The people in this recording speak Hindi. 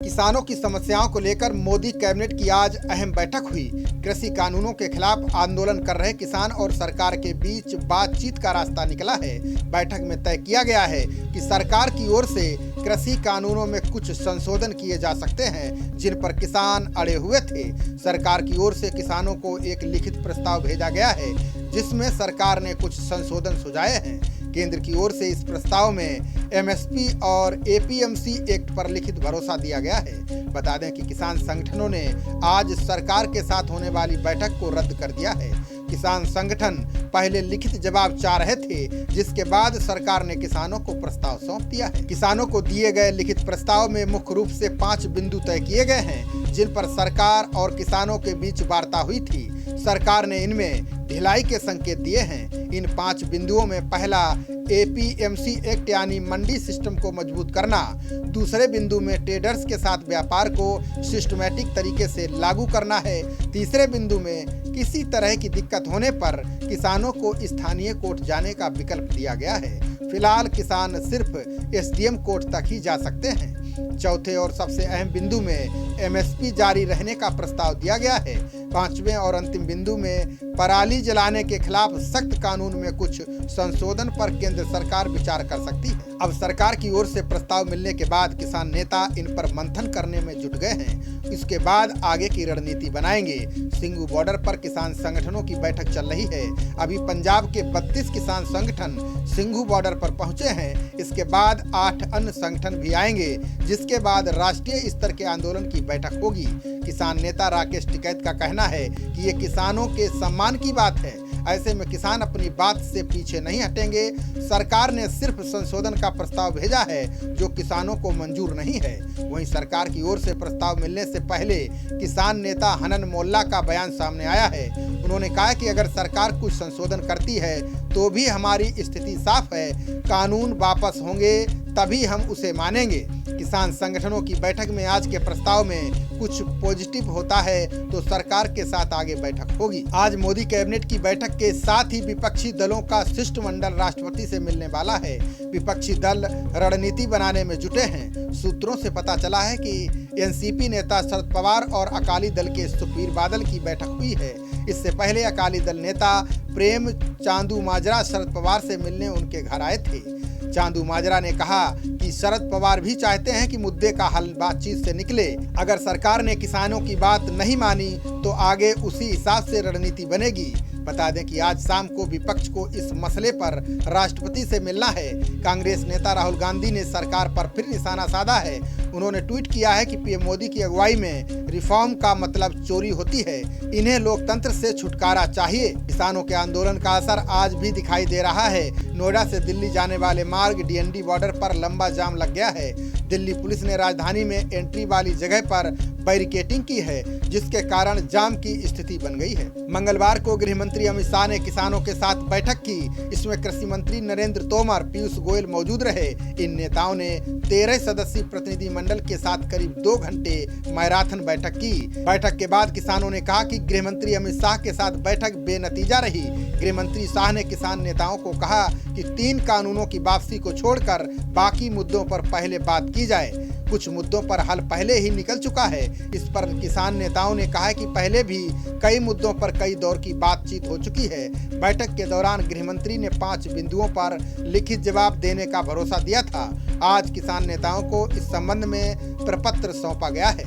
किसानों की समस्याओं को लेकर मोदी कैबिनेट की आज अहम बैठक हुई। कृषि कानूनों के खिलाफ आंदोलन कर रहे किसान और सरकार के बीच बातचीत का रास्ता निकला है। बैठक में तय किया गया है कि सरकार की ओर से कृषि कानूनों में कुछ संशोधन किए जा सकते हैं, जिन पर किसान अड़े हुए थे। सरकार की ओर से किसानों को एक लिखित प्रस्ताव भेजा गया है, जिसमें सरकार ने कुछ संशोधन सुझाए हैं। केंद्र की ओर से इस प्रस्ताव में एमएसपी और एपीएमसी एक्ट पर लिखित भरोसा दिया गया है। बता दें कि किसान संगठनों ने आज सरकार के साथ होने वाली बैठक को रद्द कर दिया है। किसान संगठन पहले लिखित जवाब चाह रहे थे, जिसके बाद सरकार ने किसानों को प्रस्ताव सौंप दिया है। किसानों को दिए गए लिखित प्रस्ताव में मुख्य रूप से 5 बिंदु तय किए गए हैं, जिन पर सरकार और किसानों के बीच वार्ता हुई थी। सरकार ने इनमें ढिलाई के संकेत दिए हैं। इन 5 बिंदुओं में पहला एपीएमसी एक्ट यानी मंडी सिस्टम को मजबूत करना, दूसरे बिंदु में ट्रेडर्स के साथ व्यापार को सिस्टमैटिक तरीके से लागू करना है। तीसरे बिंदु में किसी तरह की दिक्कत होने पर किसानों को स्थानीय कोर्ट जाने का विकल्प दिया गया है। फिलहाल किसान सिर्फ एसडीएम कोर्ट तक ही जा सकते हैं। चौथे और सबसे अहम बिंदु में एमएसपी जारी रहने का प्रस्ताव दिया गया है। 5वें और अंतिम बिंदु में पराली जलाने के खिलाफ सख्त कानून में कुछ संशोधन पर केंद्र सरकार विचार कर सकती है। अब सरकार की ओर से प्रस्ताव मिलने के बाद किसान नेता इन पर मंथन करने में जुट गए हैं। इसके बाद आगे की रणनीति बनाएंगे। सिंघू बॉर्डर पर किसान संगठनों की बैठक चल रही है। अभी पंजाब के 32 किसान संगठन सिंघू बॉर्डर पर पहुंचे हैं। इसके बाद 8 अन्य संगठन भी आएंगे, जिसके बाद राष्ट्रीय स्तर के आंदोलन की बैठक होगी। किसान नेता राकेश टिकैत का कहना है कि ये किसानों के सम्मान की बात है। ऐसे में किसान अपनी बात से पीछे नहीं हटेंगे। सरकार ने सिर्फ संशोधन का प्रस्ताव भेजा है, जो किसानों को मंजूर नहीं है। वहीं सरकार की ओर से प्रस्ताव मिलने से पहले किसान नेता हनन मोल्ला का बयान सामने आया है। उन्होंने कहा कि अगर सरकार कुछ संशोधन करती है तो भी हमारी स्थिति साफ है, कानून वापस होंगे तभी हम उसे मानेंगे। किसान संगठनों की बैठक में आज के प्रस्ताव में कुछ पॉजिटिव होता है तो सरकार के साथ आगे बैठक होगी। आज मोदी कैबिनेट की बैठक के साथ ही विपक्षी दलों का शिष्टमंडल राष्ट्रपति से मिलने वाला है। विपक्षी दल रणनीति बनाने में जुटे हैं। सूत्रों से पता चला है कि एनसीपी नेता शरद पवार और अकाली दल के सुखबीर बादल की बैठक हुई है। इससे पहले अकाली दल नेता प्रेम चांदू माजरा शरद पवार से मिलने उनके घर आए थे। चांदू माजरा ने कहा कि शरद पवार भी चाहते हैं कि मुद्दे का हल बातचीत से निकले। अगर सरकार ने किसानों की बात नहीं मानी तो आगे उसी हिसाब से रणनीति बनेगी। बता दें कि आज शाम को विपक्ष को इस मसले पर राष्ट्रपति से मिलना है। कांग्रेस नेता राहुल गांधी ने सरकार पर फिर निशाना साधा है। उन्होंने ट्वीट किया है कि पीएम मोदी की अगुवाई में रिफॉर्म का मतलब चोरी होती है। इन्हें लोकतंत्र से छुटकारा चाहिए। किसानों के आंदोलन का असर आज भी दिखाई दे रहा है। नोएडा से दिल्ली जाने वाले मार्ग डीएनडी बॉर्डर पर लंबा जाम लग गया है। दिल्ली पुलिस ने राजधानी में एंट्री वाली जगह पर बैरिकेडिंग की है, जिसके कारण जाम की स्थिति बन गई है। मंगलवार को गृह मंत्री अमित शाह ने किसानों के साथ बैठक की। इसमें कृषि मंत्री नरेंद्र तोमर, पीयूष गोयल मौजूद रहे। इन नेताओं ने 13 सदस्यीय प्रतिनिधि मंडल के साथ करीब 2 घंटे मैराथन बैठक की। बैठक के बाद किसानों ने कहा कि गृह मंत्री अमित शाह के साथ बैठक बेनतीजा रही। गृह मंत्री शाह ने किसान नेताओं को कहा कि 3 कानूनों की वापसी को छोड़कर बाकी मुद्दों पर पहले बात की जाए। कुछ मुद्दों पर हल पहले ही निकल चुका है। इस पर किसान नेताओं ने कहा कि पहले भी कई मुद्दों पर कई दौर की बातचीत हो चुकी है। बैठक के दौरान गृह मंत्री ने 5 बिंदुओं पर लिखित जवाब देने का भरोसा दिया था। आज किसान नेताओं को इस संबंध में प्रपत्र सौंपा गया है।